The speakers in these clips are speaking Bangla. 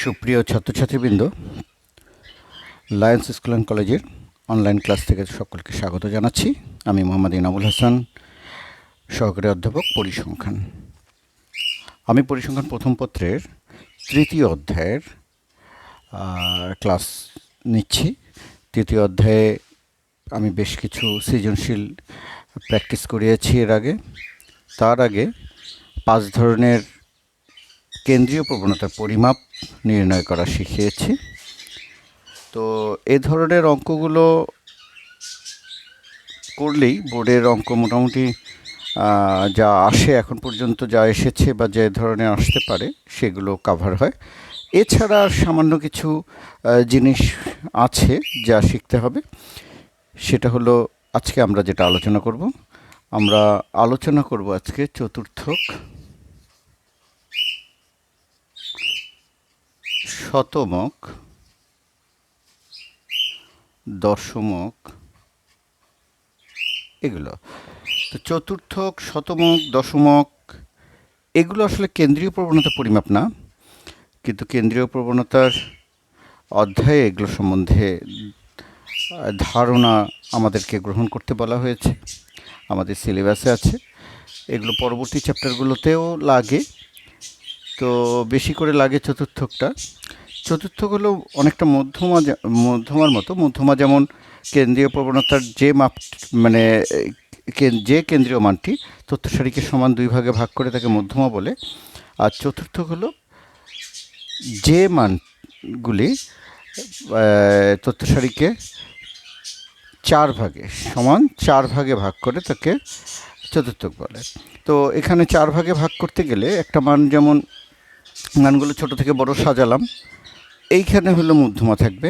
সুপ্রিয় ছাত্রছাত্রীবৃন্দ, লায়ন্স স্কুল অ্যান্ড কলেজের অনলাইন ক্লাস থেকে সকলকে স্বাগত জানাচ্ছি। আমি মোহাম্মদ ইনামুল হাসান, সহকারী অধ্যাপক পরিসংখ্যান। আমি পরিসংখ্যান প্রথম পত্রের তৃতীয় অধ্যায়ের ক্লাস নিচ্ছি। তৃতীয় অধ্যায়ে আমি বেশ কিছু সৃজনশীল প্র্যাকটিস করিয়েছি এর আগে। তার আগে 5 ধরনের কেন্দ্রীয় প্রবণতার পরিমাপ নির্ণয় করা শিখিয়েছি। তো এ ধরনের অঙ্কগুলো করলেই বোর্ডের অঙ্ক মোটামুটি যা আসে এখন পর্যন্ত যা এসেছে বা যে ধরনের আসতে পারে সেগুলো কাভার হয়। এছাড়া সামান্য কিছু জিনিস আছে যা শিখতে হবে। সেটা হলো আজকে আমরা যেটা আলোচনা করব। আমরা আলোচনা করব আজকে চতুর্থক, শতমক, দশমক, এগুলো। তো চতুর্থক, শতমক, দশমক এগুলো আসলে কেন্দ্রীয় প্রবণতা পরিমাপ না, কিন্তু কেন্দ্রীয় প্রবণতার অধ্যায়ে এগুলো সম্বন্ধে ধারণা আমাদেরকে গ্রহণ করতে বলা হয়েছে, আমাদের সিলেবাসে আছে। এগুলো পরবর্তী চ্যাপ্টারগুলোতেও লাগে, তো বেশি করে লাগে চতুর্থকটা। চতুর্থক হলো অনেকটা মধ্যমার মতো। মধ্যমা যেমন কেন্দ্রীয় প্রবণতার যে মাপ, মানে যে কেন্দ্রীয় মানটি তথ্য সারিকে সমান 2 ভাগে ভাগ করে তাকে মধ্যমা বলে। আর চতুর্থক হলো যে মানগুলি তথ্য সারিকে 4 ভাগে সমান 4 ভাগে ভাগ করে তাকে চতুর্থক বলে। তো এখানে 4 ভাগে ভাগ করতে গেলে একটা মান, যেমন মানগুলো ছোট থেকে বড় সাজালাম, এইখানে হলো মধ্যমা থাকবে।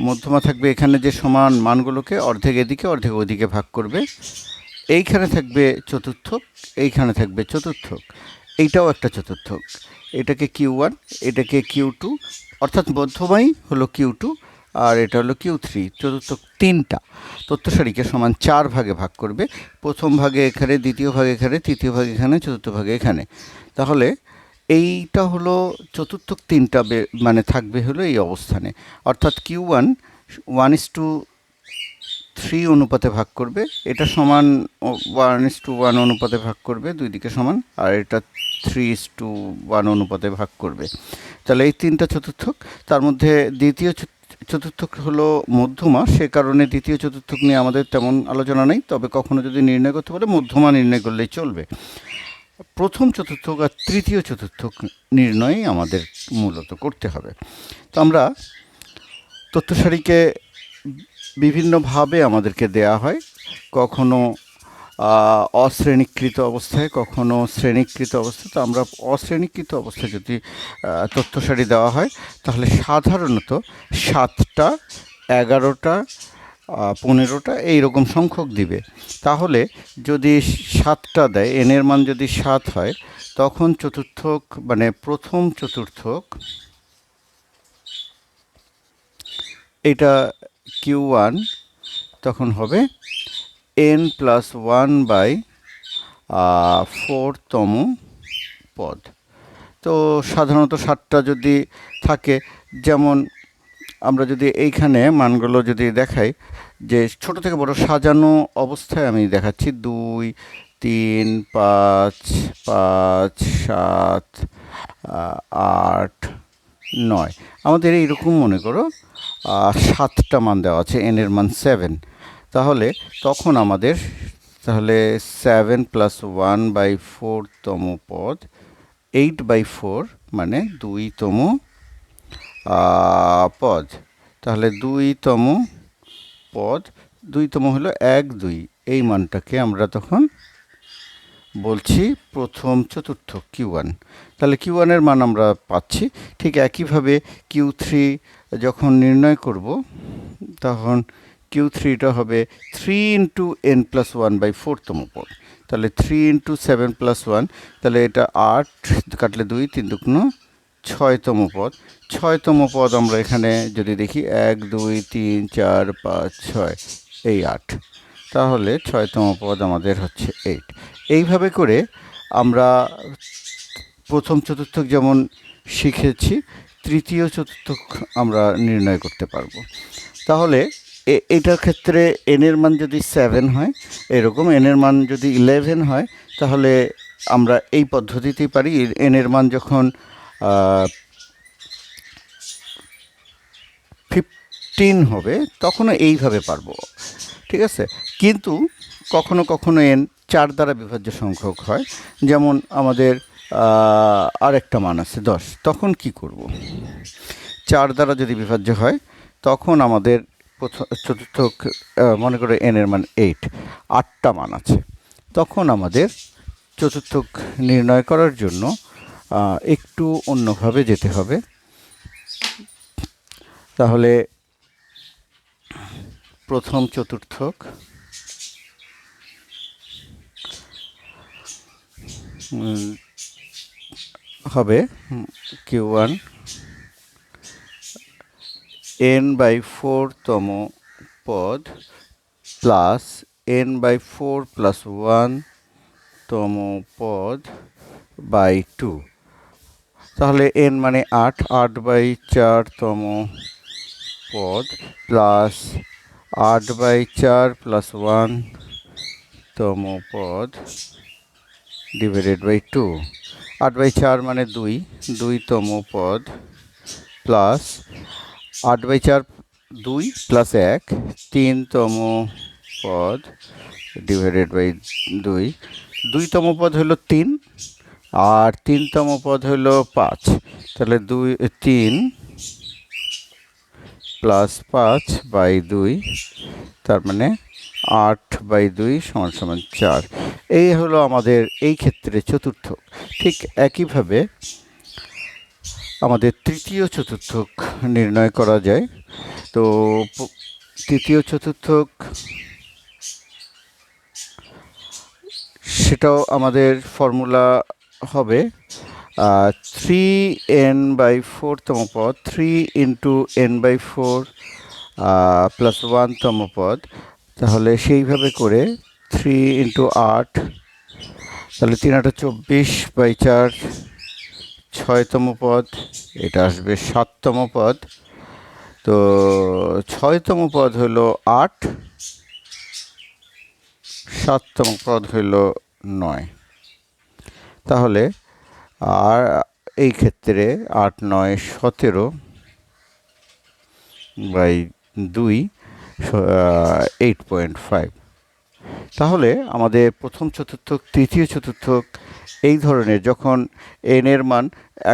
মধ্যমা থাকবে এখানে যে সমান মানগুলোকে অর্ধেক এদিকে অর্ধেক ওদিকে ভাগ করবে। এইখানে থাকবে চতুর্থক, এইখানে থাকবে চতুর্থক। এইটাও একটা চতুর্থক। এটাকে Q1, এটাকে Q2, অর্থাৎ মধ্যমাই হলো Q2 আর এটা হলো Q3। চতুর্থক 3টা তথ্য সারিকে সমান 4 ভাগে ভাগ করবে। প্রথম ভাগে এখানে, দ্বিতীয় ভাগে এখানে, তৃতীয় ভাগে এখানে, চতুর্থ ভাগে এখানে। তাহলে এইটা হলো চতুর্থক 3টা, মানে থাকবে হলো এই অবস্থানে। অর্থাৎ Q1 1:3 অনুপাতে ভাগ করবে, এটা সমান 1:1 অনুপাতে ভাগ করবে, দুই দিকে সমান, আর এটা 3:1 অনুপাতে ভাগ করবে। তাহলে এই 3টা চতুর্থক। তার মধ্যে দ্বিতীয় চতুর্থক হলো মধ্যমা, সে কারণে দ্বিতীয় চতুর্থক নিয়ে আমাদের তেমন আলোচনা নেই। তবে কখনো যদি নির্ণয় করতে পারে মধ্যমা নির্ণয় করলেই চলবে। প্রথম চতুর্থক আর তৃতীয় চতুর্থক নির্ণয় আমাদের মূলত করতে হবে। তো আমরা তথ্য সারিকে বিভিন্নভাবে আমাদেরকে দেয়া হয়, কখনো অশ্রেণীকৃত অবস্থায়, কখনো শ্রেণীকৃত অবস্থায়। তো আমরা অশ্রেণীকৃত অবস্থায় যদি তথ্য সারি দেওয়া হয় তাহলে সাধারণত 7টা, 11টা, 15টা এইরকম সংখ্যক দিবে। তাহলে যদি 7টা দেয়, এনের মান যদি 7 হয়, তখন চতুর্থক, মানে প্রথম চতুর্থক, এটা Q1 তখন হবে n+1/4তম পদ। তো সাধারণত 7টা যদি থাকে, যেমন আমরা যদি এইখানে মানগুলো যদি দেখাই, যে ছোট থেকে বড় সাজানো অবস্থায় আমি দেখাচ্ছি, 2, 3, 5, 5, 7, 8, 9। আমাদের এইরকম মনে করো 7টা মান দেওয়া আছে, এনের মান 7। তাহলে তখন আমাদের 7+1/4তম পদ, 8/4 মানে 2তম পদ। তাহলে 2তম পদ, 2তম হলো 1, 2। এই মানটাকে আমরা তখন বলছি প্রথম চতুর্থক Q1। তাহলে Q1-এর মান আমরা পাচ্ছি। ঠিক একইভাবে Q3 যখন নির্ণয় করব, তখন Q3টা হবে 3 × n+1/4তম পদ। তাহলে 3 × 7+1, তাহলে এটা 8, কাটলে 2, 3 দুগুণ 6তম পদ। 6তম পদ আমরা এখানে যদি দেখি, 1, 2, 3, 4, 5, 6, এই 8। তাহলে 6তম পদ আমাদের হচ্ছে 8। এইভাবে করে আমরা প্রথম চতুর্থক যেমন শিখেছি, তৃতীয় চতুর্থক আমরা নির্ণয় করতে পারবো। তাহলে এটার ক্ষেত্রে n এর মান যদি 7 হয়, এরকম n এর মান যদি 11 হয়, তাহলে আমরা এই পদ্ধতিতেই পারি। n এর মান যখন 15 হবে তখনও এইভাবে পারবো, ঠিক আছে। কিন্তু কখনো কখনো n 4 দ্বারা বিভাজ্য সংখ্যক হয়, যেমন আমাদের আরেকটা মান আছে 10, তখন কি করব? 4 দ্বারা যদি বিভাজ্য হয় তখন আমাদের চতুর্থক, মনে করে n এর মান 8, 8টা মান আছে, তখন আমাদের চতুর্থক নির্ণয় করার জন্য একটু অন্যভাবে যেতে হবে। তাহলে প্রথম চতুর্থক হবে Q1 n/4তম পদ প্লাস n/4 প্লাস 1তম পদ বাই 2। তাহলে n মানে 8, 8/4তম পদ প্লাস 8/4 প্লাস 1তম পদ ডিভাইডেড বাই 2। 8/4 মানে 2, 2তম পদ প্লাস 8/4 2 প্লাস 1, 3তম পদ ডিভাইডেড বাই 2। 2তম পদ হলো 3 আর 3তম পদ হলো 5। তাহলে 3 প্লাস 5/2, তার মানে 8/2 = 4। এই হলো আমাদের এই ক্ষেত্রে চতুর্থক। ঠিক একইভাবে আমাদের তৃতীয় চতুর্থক নির্ণয় করা যায়। তো তৃতীয় চতুর্থক সেটাও আমাদের ফর্মুলা হবে 3n/4তম পদ, 3 × n/4 প্লাস 1তম পদ। তাহলে সেইভাবে করে 3 × 8, তাহলে 3 × 8 = 24/4, 6তম পদ, এটা আসবে 7তম পদ। তো 6তম পদ হলো 8, 7তম পদ হলো 9। তাহলে আর এই ক্ষেত্রে 8 9 17/2 8.5। তাহলে আমাদের প্রথম চতুর্থক, তৃতীয় চতুর্থক এই ধরনের যখন n এর মান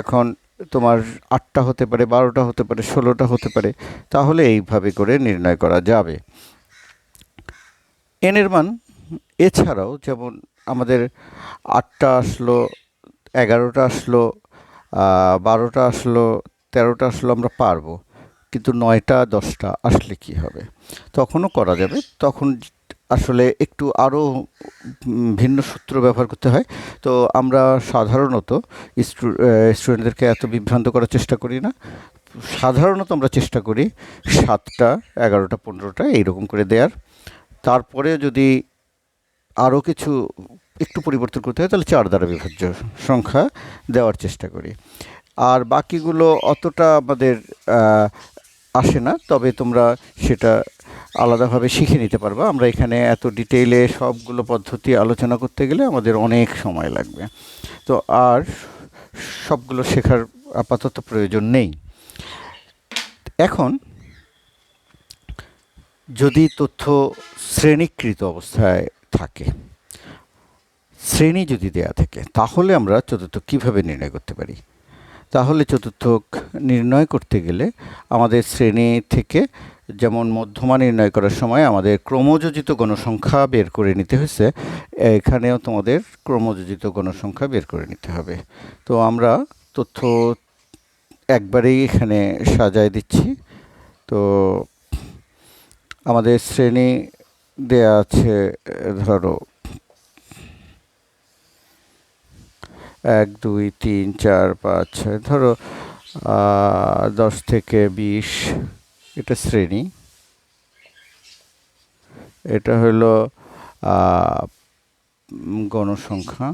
এখন তোমার 8টা হতে পারে, 12টা হতে পারে, 16টা হতে পারে, তাহলে এইভাবে করে নির্ণয় করা যাবে। n এর মান এছাড়াও যেমন আমাদের 8টা আসলো, 11টা আসলো, 12টা আসলো, 13টা আসলো, আমরা পারবো। কিন্তু 9টা 10টা আসলে কি হবে? তখনও করা যাবে। তখন আসলে একটু আরও ভিন্ন সূত্র ব্যবহার করতে হয়। তো আমরা সাধারণত স্টুডেন্টদেরকে এত বিভ্রান্ত করার চেষ্টা করি না। সাধারণত আমরা চেষ্টা করি 7টা, 11টা, 15টা এইরকম করে দেওয়ার। তারপরে যদি আরও কিছু একটু পরিবর্তন করতে হয় তাহলে 4 দ্বারা বিভাজ্য সংখ্যা দেওয়ার চেষ্টা করি। আর বাকিগুলো অতটা আমাদের আসে না, তবে তোমরা সেটা আলাদাভাবে শিখে নিতে পারবা। আমরা এখানে এত ডিটেইলে সবগুলো পদ্ধতি আলোচনা করতে গেলে আমাদের অনেক সময় লাগবে। তো আর সবগুলো শেখার আপাতত প্রয়োজন নেই। এখন যদি তথ্য শ্রেণীকৃত অবস্থায় থাকে, শ্রেণী যদি দেয়া থাকে, তাহলে আমরা চতুর্থক কীভাবে নির্ণয় করতে পারি? তাহলে চতুর্থক নির্ণয় করতে গেলে আমাদের শ্রেণী থেকে, যেমন মধ্যমা নির্ণয় করার সময় আমাদের ক্রমযোজিত গণসংখ্যা বের করে নিতে হয়েছে, এখানেও তোমাদের ক্রমযোজিত গণসংখ্যা বের করে নিতে হবে। তো আমরা তথ্য একবারেই এখানে সাজায় দিচ্ছি। তো আমাদের শ্রেণী দেয়া আছে, ধরো 1 2 3 4 5 6, ধরো 10 থেকে 20, এটা শ্রেণী। এটা হলো গণসংখ্যা।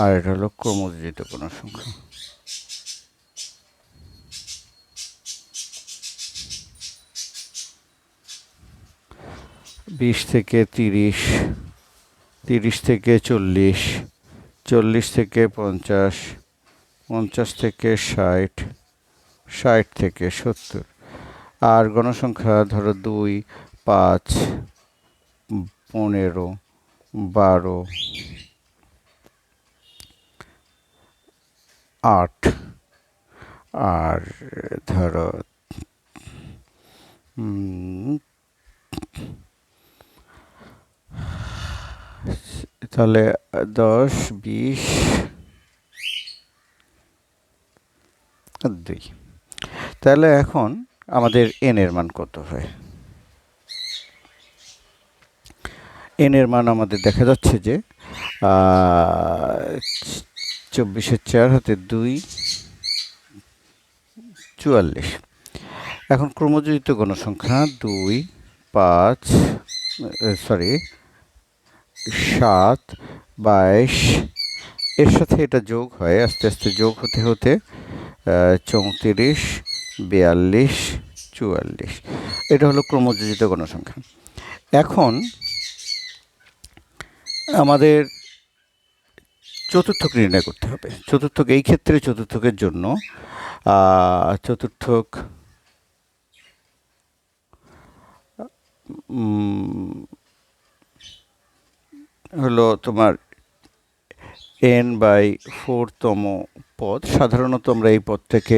আর এটা হলো ক্রমযোজিত গণসংখ্যা। বিশ থেকে 30, 30 থেকে 40, 40 থেকে 50, 50 থেকে 60, 60 থেকে 70। আর গণসংখ্যা ধরো 2, 5, 15, 12, 8, আর ধরো তাহলে 10, 20 আর 2। তাহলে এখন আমাদের n এর মান কত হয়? n এর মান আমাদের দেখা যাচ্ছে যে 24-এর 4 হাতে 2, 44। এখন ক্রমযোজিত গণসংখ্যা 2, 5, 7, 22, এর সাথে এটা যোগ হয়, আস্তে আস্তে যোগ হতে হতে 34, 42, 44। এটা হলো ক্রমযোজিত গণসংখ্যা। এখন আমাদের চতুর্থক নির্ণয় করতে হবে। চতুর্থক, এই ক্ষেত্রে চতুর্থকের জন্য চতুর্থক হলো তোমার n/4 তম পদ। সাধারণত আমরা এই পদ থেকে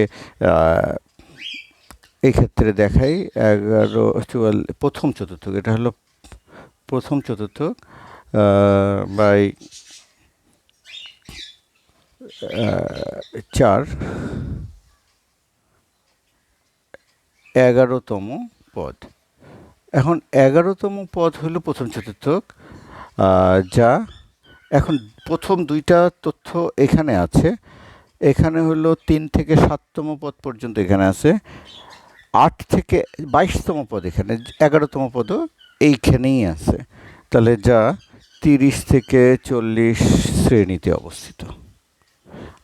এই ক্ষেত্রে দেখাই 11, 44, প্রথম চতুর্থক। এটা হলো প্রথম চতুর্থক বাই 4, 11তম পদ। এখন 11তম পদ হলো প্রথম চতুর্থক, যা এখন প্রথম দুইটা তথ্য এখানে আছে। এখানে হলো 3 থেকে 7তম পদ পর্যন্ত এখানে আছে, 8 থেকে 22তম পদ এখানে, 11তম পদও এইখানেই আছে। তাহলে যা 30 থেকে 40 শ্রেণীতে অবস্থিত।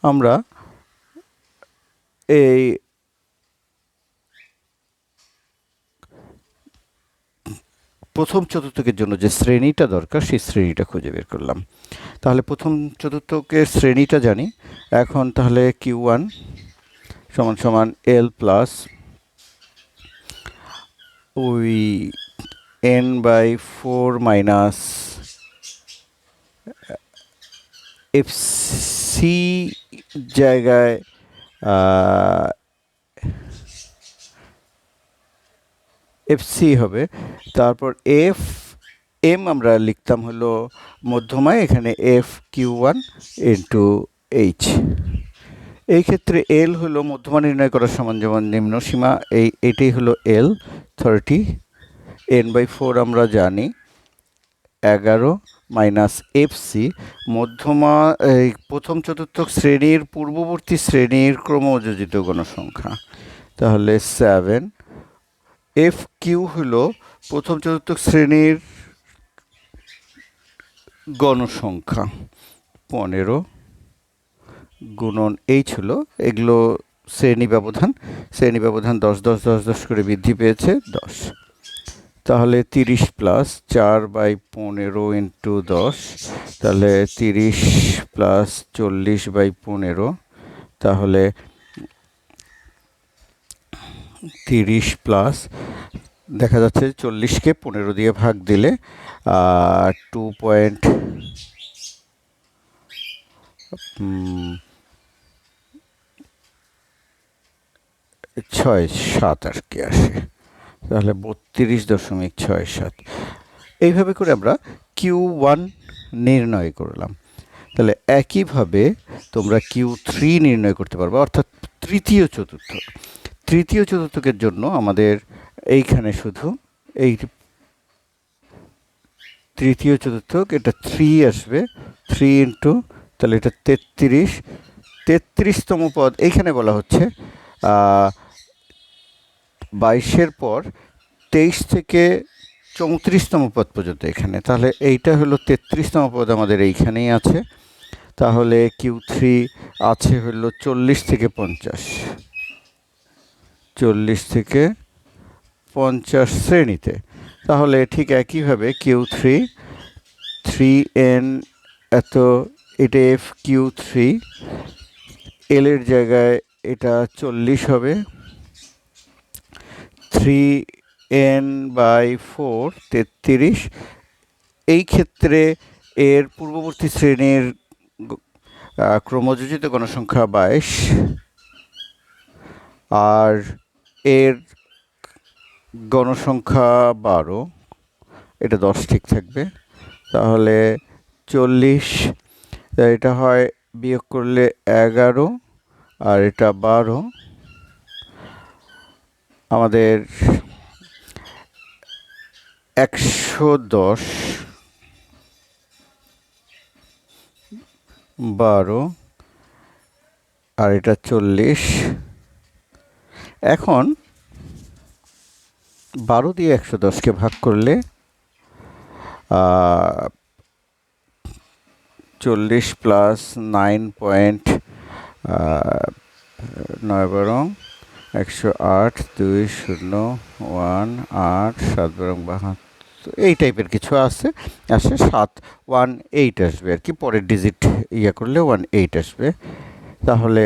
আমরা এই প্রথম চতুর্থকের জন্য যে শ্রেণীটা দরকার সেই শ্রেণীটা খুঁজে বের করলাম। তাহলে প্রথম চতুর্থকের শ্রেণীটা জানি। এখন তাহলে Q1 সমান সমান L প্লাস ওই n/4 মাইনাস FC জায়গায় FC হবে। তারপর FM আমরা লিখতাম হলো মধ্যমায়, এখানে FQ1 ইন্টু H। এই ক্ষেত্রে L হলো মধ্যমা নির্ণয় করার সমান, যেমন নিম্ন সীমা এটাই হলো L 30, n/4 আমরা জানি 11 মাইনাস FC মধ্যমা এই প্রথম চতুর্থক শ্রেণীর পূর্ববর্তী শ্রেণীর ক্রমযোজিত গণসংখ্যা। তাহলে 7, FQ হলো প্রথম চতুর্থক শ্রেণীর গণসংখ্যা 15 গুণন H হলো, এগুলো শ্রেণী ব্যবধান 10, 10, 10, 10 করে বৃদ্ধি পেয়েছে 10। তাহলে 30 প্লাস 4/15 ইন্টু 10, তাহলে 30 প্লাস 40/15, তাহলে 30 প্লাস দেখা যাচ্ছে 40কে 15 দিয়ে ভাগ দিলে 2.67 আর কি আসে। তাহলে 32.67। এইভাবে করে আমরা Q1 নির্ণয় করলাম। তাহলে একইভাবে তোমরা Q3 নির্ণয় করতে পারবে, অর্থাৎ তৃতীয় চতুর্থকের জন্য আমাদের এইখানে শুধু এই তৃতীয় চতুর্থক, এটা 3 আসবে, 3 ইন্টু, তাহলে এটা 33তম পদ। এইখানে বলা হচ্ছে 22-এর পর 23 থেকে 34তম পদ পর্যন্ত এখানে। তাহলে এইটা হলো 33তম পদ আমাদের এইখানেই আছে। তাহলে Q3 আছে হলো 40 থেকে 50, 40 থেকে 50 শ্রেণীতে। তাহলে ঠিক একইভাবে Q3 3n এত, এটা FQ3, L এর জায়গায় এটা 40 হবে, 3n/4 33। এই ক্ষেত্রে এর পূর্ববর্তী শ্রেণীর ক্রমযোজিত গণসংখ্যা 22 আর এর গণসংখ্যা 12, এটা 10 ঠিক থাকবে। তাহলে 40, এটা হয় বিয়োগ করলে 11 আর এটা 12, আমাদের 110, 12 আর এটা 40। এখন 12 দিয়ে 110কে ভাগ করলে 40 প্লাস 9.9 108 2 0 1 8 7 72, এই টাইপের কিছু আসে 718 আসবে আর কি, পরের ডিজিট করলে 18 আসবে। তাহলে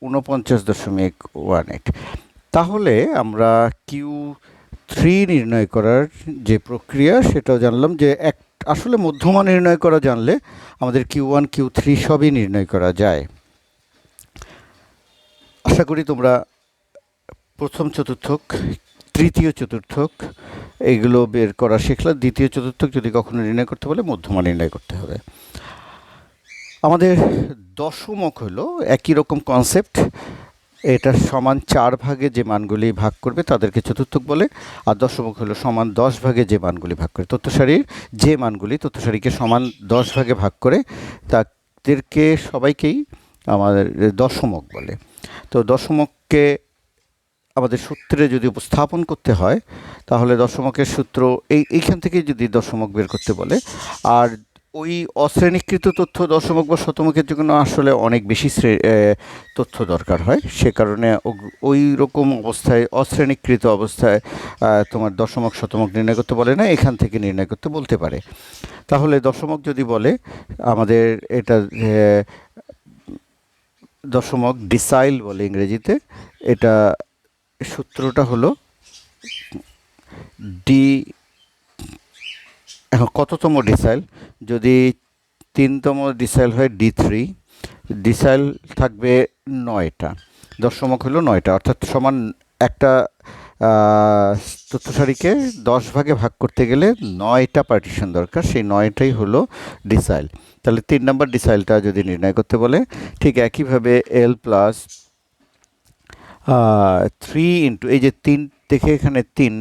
49.18। তাহলে আমরা Q3 নির্ণয় করার যে প্রক্রিয়া সেটাও জানলাম, যে আসলে মধ্যমা নির্ণয় করা জানলে আমাদের Q1 Q3 সবই নির্ণয় করা যায়। আশা করি তোমরা প্রথম চতুর্থক, তৃতীয় চতুর্থক এগুলো বের করা শিখলে। দ্বিতীয় চতুর্থক যদি কখনো নির্ণয় করতে বলে মধ্যমা নির্ণয় করতে হবে। আমাদের দশমক হলো একই রকম কনসেপ্ট, এটা সমান 4 ভাগে যে মানগুলি ভাগ করবে তাদেরকে চতুর্থক বলে, আর দশমক হলো সমান 10 ভাগে যে মানগুলি ভাগ করে, তথ্য সারির যে মানগুলি তথ্য সারিকে সমান 10 ভাগে ভাগ করে তাদেরকে সবাইকেই আমাদের দশমক বলে। তো দশমককে আমাদের সূত্রে যদি উপস্থাপন করতে হয় তাহলে দশমকের সূত্র এইখান থেকে যদি দশমক বের করতে বলে, আর ওই অশ্রেণীকৃত তথ্য দশমক বা শতমকের জন্য আসলে অনেক বেশি তথ্য দরকার হয়, সে কারণে ওই রকম অবস্থায় অশ্রেণীকৃত অবস্থায় তোমার দশমক শতমক নির্ণয় করতে বলে না, এখান থেকে নির্ণয় করতে বলতে পারে। তাহলে দশমক যদি বলে আমাদের এটা দশমক ডিসাইল বলে ইংরেজিতে, এটা সূত্রটা হলো ডি। এখন কততম ডিসাইল? যদি 3তম ডিসাইল হয় D3, ডিসাইল থাকবে 9টা, দশমক হলো 9টা, অর্থাৎ সমান একটা তথ্য সারিকে 10 ভাগে ভাগ করতে গেলে 9টা পার্টিশন দরকার, সেই 9টাই হলো ডিসাইল। তাহলে 3 নম্বর ডিসাইলটা যদি নির্ণয় করতে বলে, ঠিক একইভাবে L প্লাস 3 ইন্টু, এই যে 3 দেখে এখানে 3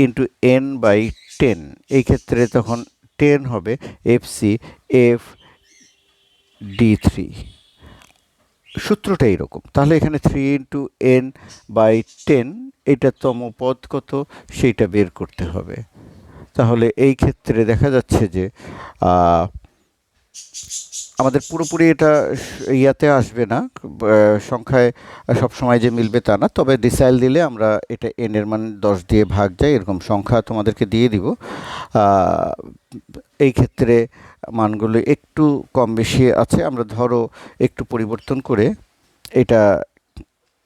ইন্টু n/10, এই ক্ষেত্রে তখন 10 হবে FC F D3, সূত্রটা এইরকম। তাহলে এখানে 3 ইন্টু n/10, এটা তম পদ কত সেইটা বের করতে হবে। তাহলে এই ক্ষেত্রে দেখা যাচ্ছে যে আমাদের পুরোপুরি এটা ইয়াতে আসবে না, সংখ্যায় সবসময় যে মিলবে তা না, তবে ডিসাইল দিলে আমরা এটা n এর মান 10 দিয়ে ভাগ যায় এরকম সংখ্যা তোমাদেরকে দিয়ে দিব। এই ক্ষেত্রে মানগুলো একটু কম বেশি আছে, আমরা ধরো একটু পরিবর্তন করে এটা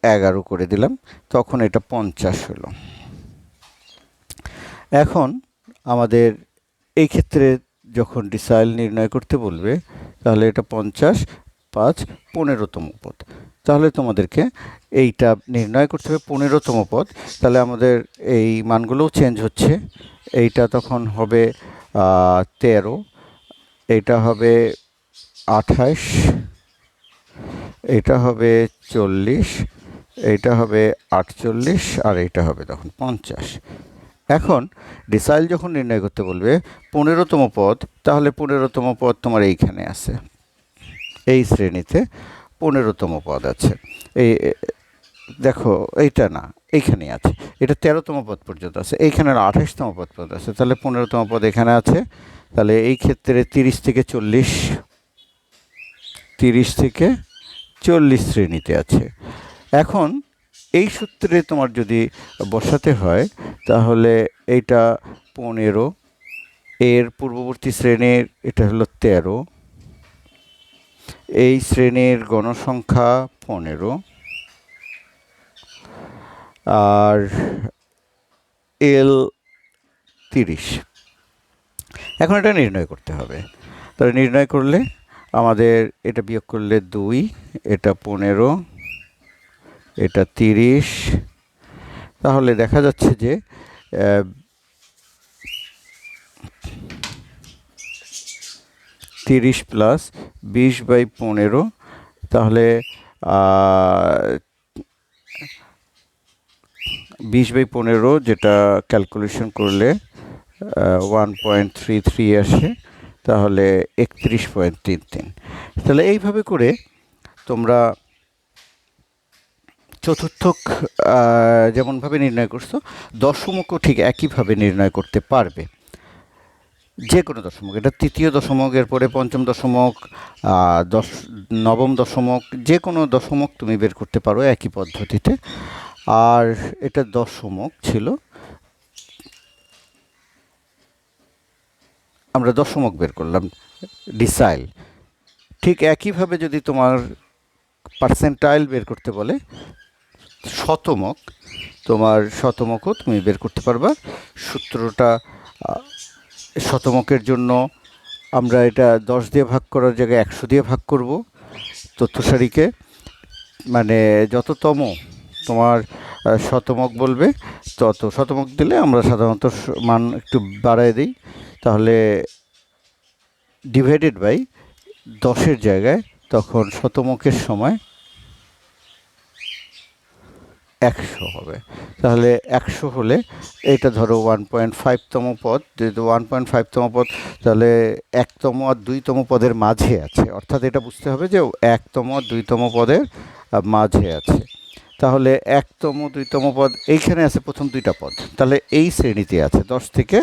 11 করে দিলাম, তখন এটা 50 হলো। এখন আমাদের এই ক্ষেত্রে যখন ডিসাইল নির্ণয় করতে বলবে তাহলে এটা 50 5 15তম পদ, তাহলে তোমাদেরকে এইটা নির্ণয় করতে হবে 15তম পদ। তাহলে আমাদের এই মানগুলোও চেঞ্জ হচ্ছে, এইটা তখন হবে 13, এইটা হবে 28, এটা হবে 40, এইটা হবে 48 আর এইটা হবে তখন 50। এখন ডিসাইল যখন নির্ণয় করতে বলবে 15তম পদ, তাহলে 15তম পদ তোমার এইখানে আছে, এই শ্রেণীতে 15তম পদ আছে। এই দেখো এইটা না, এইখানেই আছে, এটা 13তম পদ পর্যন্ত আছে, এইখানে 28তম পদ পর্যন্ত আছে, তাহলে 15তম পদ এখানে আছে। তাহলে এই ক্ষেত্রে 30 থেকে 40 30 থেকে 40 শ্রেণীতে আছে। এখন এই সূত্রে তোমার যদি বসাতে হয় তাহলে এইটা 15, এর পূর্ববর্তী শ্রেণীর এটা হলো 13, এই শ্রেণীর গণসংখ্যা 15, আর এল 30। এখন এটা নির্ণয় করতে হবে। তাহলে নির্ণয় করলে আমাদের এটা বিয়োগ করলে 2, এটা 15, এটা 30, তাহলে দেখা যাচ্ছে যে 30 প্লাস 20/15, তাহলে 20/15 যেটা ক্যালকুলেশন করলে 1.33 আসে, তাহলে 31.33। তাহলে এইভাবে করে তোমরা চতুর্থক যেমনভাবে নির্ণয় করছো, দশমকও ঠিক একইভাবে নির্ণয় করতে পারবে। যে কোনো দশমক, এটা তৃতীয় দশমক, এরপরে পঞ্চম দশমক, নবম দশমক, যে কোনো দশমক তুমি বের করতে পারো একই পদ্ধতিতে। আর এটা দশমক ছিল, আমরা দশমক বের করলাম, ডিসাইল। ঠিক একইভাবে যদি তোমার পার্সেন্টাইল বের করতে বলে, শতমক, তোমার শতমকও তুমি বের করতে পারবা। সূত্রটা শতমকের জন্য আমরা এটা 10 দিয়ে ভাগ করার জায়গায় 100 দিয়ে ভাগ করব তথ্য সারিকে, মানে যততম তোমার শতমক বলবে তত শতমক দিলে আমরা সাধারণত মান একটু বাড়ায় দিই, তাহলে ডিভাইডেড বাই 10-এর জায়গায় তখন শতমকের সময় 100 হবে। তাহলে 100 হলে এটা ধরো 1.5তম পদ, যেহেতু 1.5তম পদ, তাহলে 1তম আর 2তম পদের মাঝে আছে, অর্থাৎ এটা বুঝতে হবে যে 1তম আর 2তম পদের মাঝে আছে। তাহলে 1তম 2তম পদ এইখানে আছে, প্রথম 2টা পদ, তাহলে এই শ্রেণীতে আছে 10 থেকে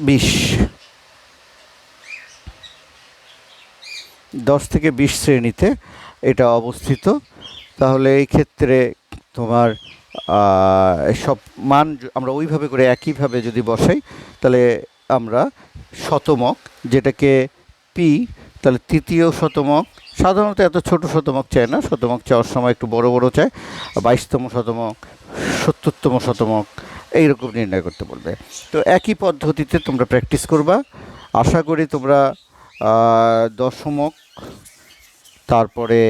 20, 10 থেকে 20 শ্রেণীতে এটা অবস্থিত। তাহলে এই ক্ষেত্রে তোমার সব মান আমরা ওইভাবে করে একইভাবে যদি বসাই, তাহলে আমরা শতমক, যেটাকে পি, তাহলে তৃতীয় শতমক, সাধারণত এত ছোট শতমক চায় না, শতমক চাওয়ার সময় একটু বড় বড় চায়, 22তম শতমক, 70তম শতমক, এইরকম নির্ণয় করতে বলবে। তো একই পদ্ধতিতে তোমরা প্র্যাকটিস করবা। আশা করি তোমরা দশমক, তারপরে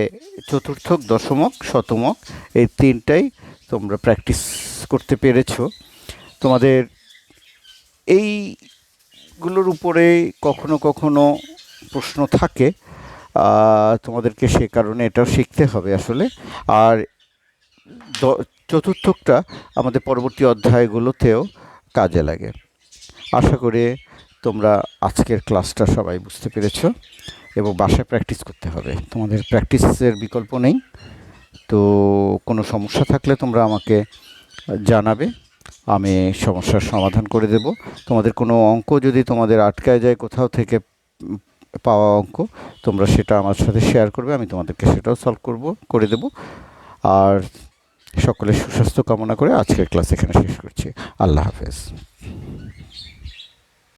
চতুর্থক, দশমক, শতমক, এই তিনটাই তোমরা প্র্যাকটিস করতে পেরেছো। তোমাদের এইগুলোর উপরে কখনো কখনো প্রশ্ন থাকে, তোমাদেরকে সে কারণে এটাও শিখতে হবে আসলে। আর চতুর্থকটা আমাদের পরবর্তী অধ্যায়গুলোতেও কাজে লাগে। আশা করি তোমরা আজকের ক্লাসটা সবাই বুঝতে পেরেছো এবং বাসায় প্র্যাকটিস করতে হবে, তোমাদের প্র্যাকটিসের বিকল্প নেই। তো কোনো সমস্যা থাকলে তোমরা আমাকে জানাবে, আমি সমস্যার সমাধান করে দেব। তোমাদের কোনো অঙ্ক যদি তোমাদের আটকায় যায় কোথাও থেকে, পাওয়া অঙ্ক, তোমরা সেটা আমার সাথে শেয়ার করবে, আমি তোমাদেরকে সেটাও সলভ করে দেব। আর সকলের সুস্বাস্থ্য কামনা করে আজকের ক্লাস এখানে শেষ করছি। আল্লাহ হাফেজ।